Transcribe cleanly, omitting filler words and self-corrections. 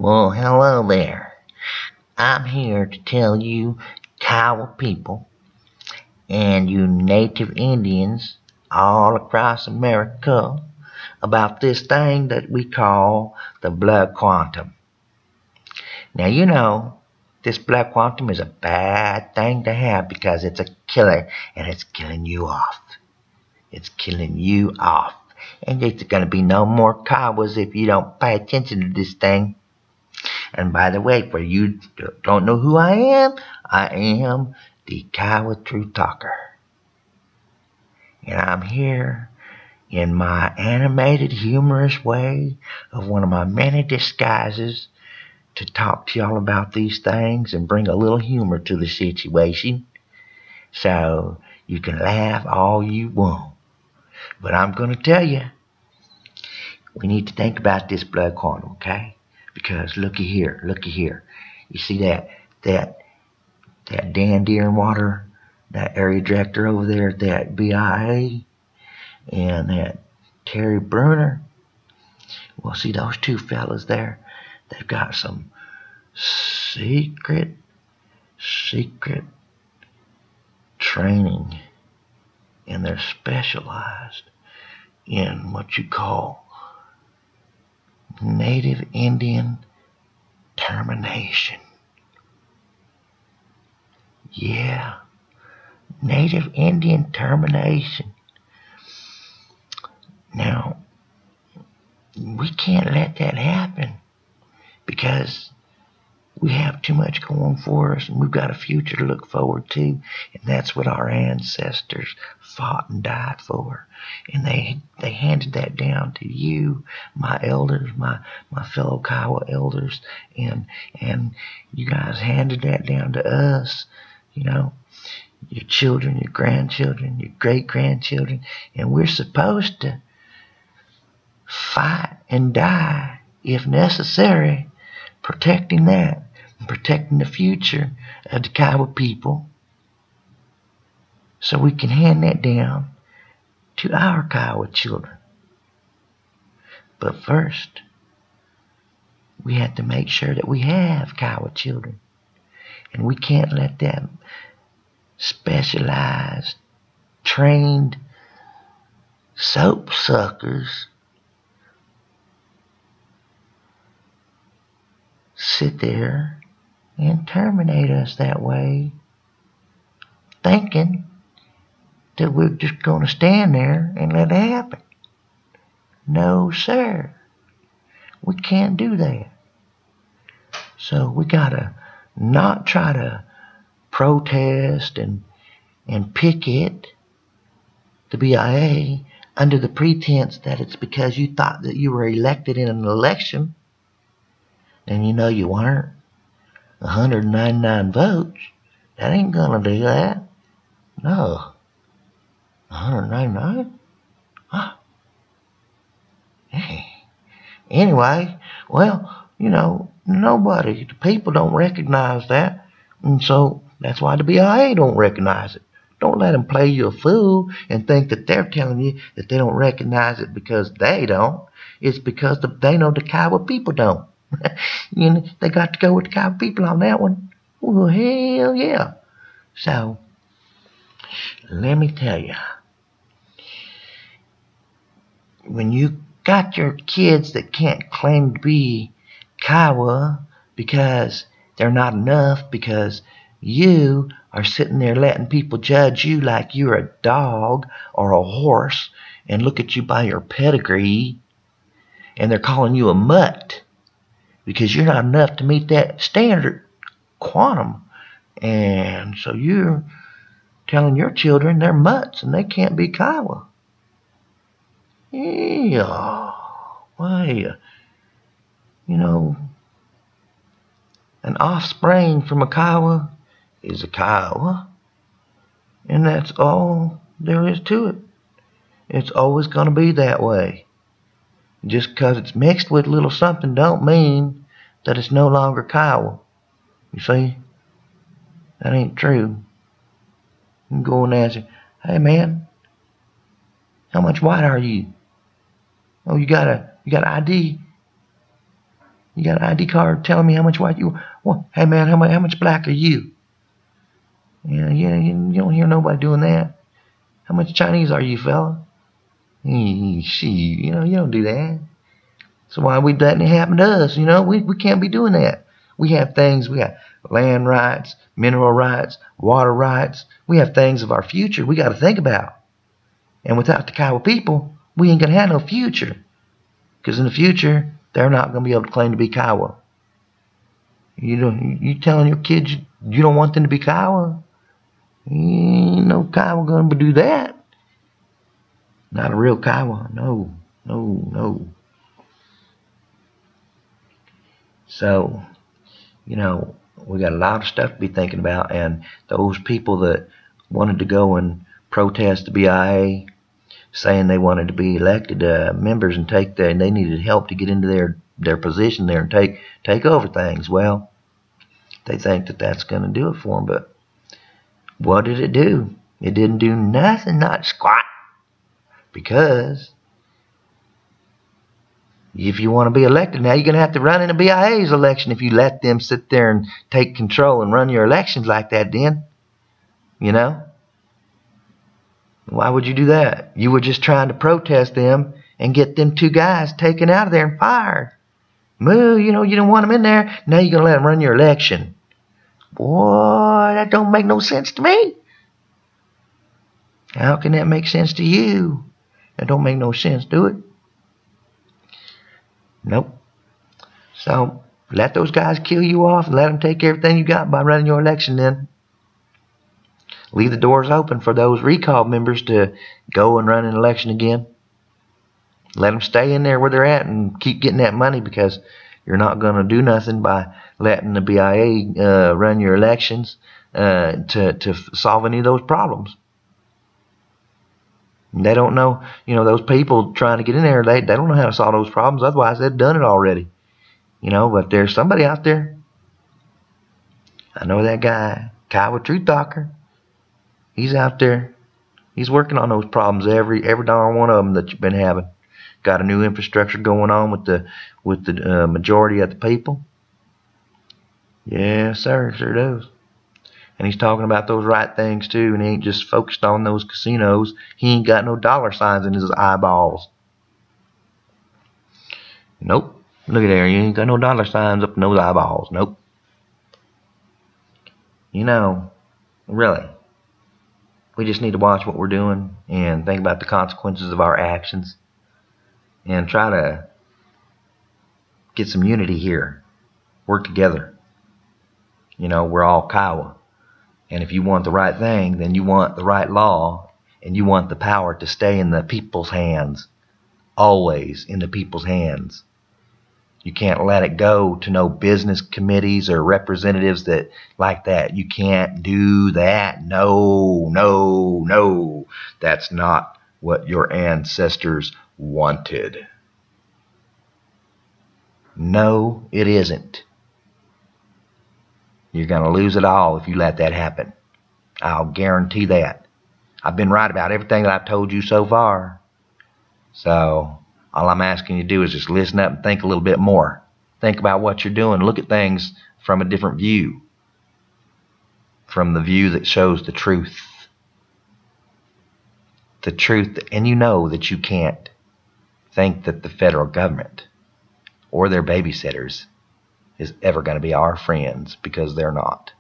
Well, hello there. I'm here to tell you, Kiowa people, and you native Indians all across America, about this thing that we call the blood quantum. Now, this blood quantum is a bad thing to have because it's a killer and it's killing you off. It's killing you off. And there's going to be no more Kiowas if you don't pay attention to this thing. And by the way, for you don't know who I am the Kiowa Truth Talker. And I'm here in my animated, humorous way of one of my many disguises to talk to y'all about these things and bring a little humor to the situation. So you can laugh all you want. But I'm going to tell you, we need to think about this blood quantum, okay? Because looky here. You see that Dan Deerenwater, that area director over there at that BIA, and that Terry Bruner? Well, see those two fellas there? They've got some secret training, and they're specialized in what you call Native Indian termination. Yeah, Native Indian termination. Now, we can't let that happen because we have too much going for us, and we've got a future to look forward to, and that's what our ancestors fought and died for. And they handed that down to you, my elders, my fellow Kiowa elders, and you guys handed that down to us, your children, your grandchildren, your great-grandchildren, and we're supposed to fight and die, if necessary, protecting that, and protecting the future of the Kiowa people, so we can hand that down to our Kiowa children. But first, we have to make sure that we have Kiowa children, and we can't let them specialized, trained soap suckers sit there and terminate us that way, thinking that we're just going to stand there and let it happen. No, sir. We can't do that. So we got to not try to protest and picket the BIA under the pretense that it's because you thought that you were elected in an election, and you weren't. 199 votes, that ain't gonna do that. No. 199? Huh. Hey. Anyway, well, nobody, the people don't recognize that, and so that's why the BIA don't recognize it. Don't let them play you a fool and think that they're telling you that they don't recognize it because they don't. It's because they know the Kiowa people don't. They got to go with the Kiowa people on that one. Well, hell yeah. So, let me tell you, when you got your kids that can't claim to be Kiowa because they're not enough, because you are sitting there letting people judge you like you're a dog or a horse and look at you by your pedigree, and they're calling you a mutt because you're not enough to meet that standard quantum. And so you're telling your children they're mutts and they can't be Kiowa. Yeah. Well, an offspring from a Kiowa is a Kiowa, and that's all there is to it. It's always going to be that way. Just because it's mixed with a little something don't mean that it's no longer Kiowa. You see? That ain't true. You can go and ask, hey man, how much white are you? Oh, you got ID? You got an ID card telling me how much white you want. Hey, man, how much black are you? You don't hear nobody doing that. How much Chinese are you, fella? You don't do that. So why are we letting it happen to us? We can't be doing that. We have things. We got land rights, mineral rights, water rights. We have things of our future we got to think about. And without the Kiowa people, we ain't going to have no future. Because in the future, they're not going to be able to claim to be Kiowa. You telling your kids you don't want them to be Kiowa? Ain't no Kiowa going to do that. Not a real Kiowa. No. So, we got a lot of stuff to be thinking about. And those people that wanted to go and protest the BIA, saying they wanted to be elected members and they needed help to get into their position there and take over things. Well, they think that that's going to do it for them. But what did it do? It didn't do nothing, not squat. Because if you want to be elected now, you're going to have to run in the BIA's election if you let them sit there and take control and run your elections like that then. Why would you do that? You were just trying to protest them and get them two guys taken out of there and fired. Moo, you don't want them in there. Now you're going to let them run your election. Boy, that don't make no sense to me. How can that make sense to you? That don't make no sense, do it? Nope. So, let those guys kill you off and let them take everything you got by running your election then. Leave the doors open for those recall members to go and run an election again. Let them stay in there where they're at and keep getting that money, because you're not going to do nothing by letting the BIA run your elections to solve any of those problems. They don't know, those people trying to get in there, they don't know how to solve those problems. Otherwise, they've done it already. But there's somebody out there. I know that guy, Kiowa Truth Talker. He's out there. He's working on those problems, every darn one of them that you've been having. Got a new infrastructure going on with the majority of the people. Yes, sir, sure does. And he's talking about those right things too, and he ain't just focused on those casinos. He ain't got no dollar signs in his eyeballs. Nope. Look at there, you ain't got no dollar signs up in those eyeballs. Nope. Really, we just need to watch what we're doing and think about the consequences of our actions and try to get some unity here. Work together. We're all Kiowa. And if you want the right thing, then you want the right law, and you want the power to stay in the people's hands. Always in the people's hands. You can't let it go to no business committees or representatives like that. You can't do that. No. That's not what your ancestors wanted. No, it isn't. You're going to lose it all if you let that happen. I'll guarantee that. I've been right about everything that I've told you so far. So, all I'm asking you to do is just listen up and think a little bit more. Think about what you're doing. Look at things from a different view. From the view that shows the truth. The truth, and you know that you can't think that the federal government or their babysitters is ever going to be our friends, because they're not.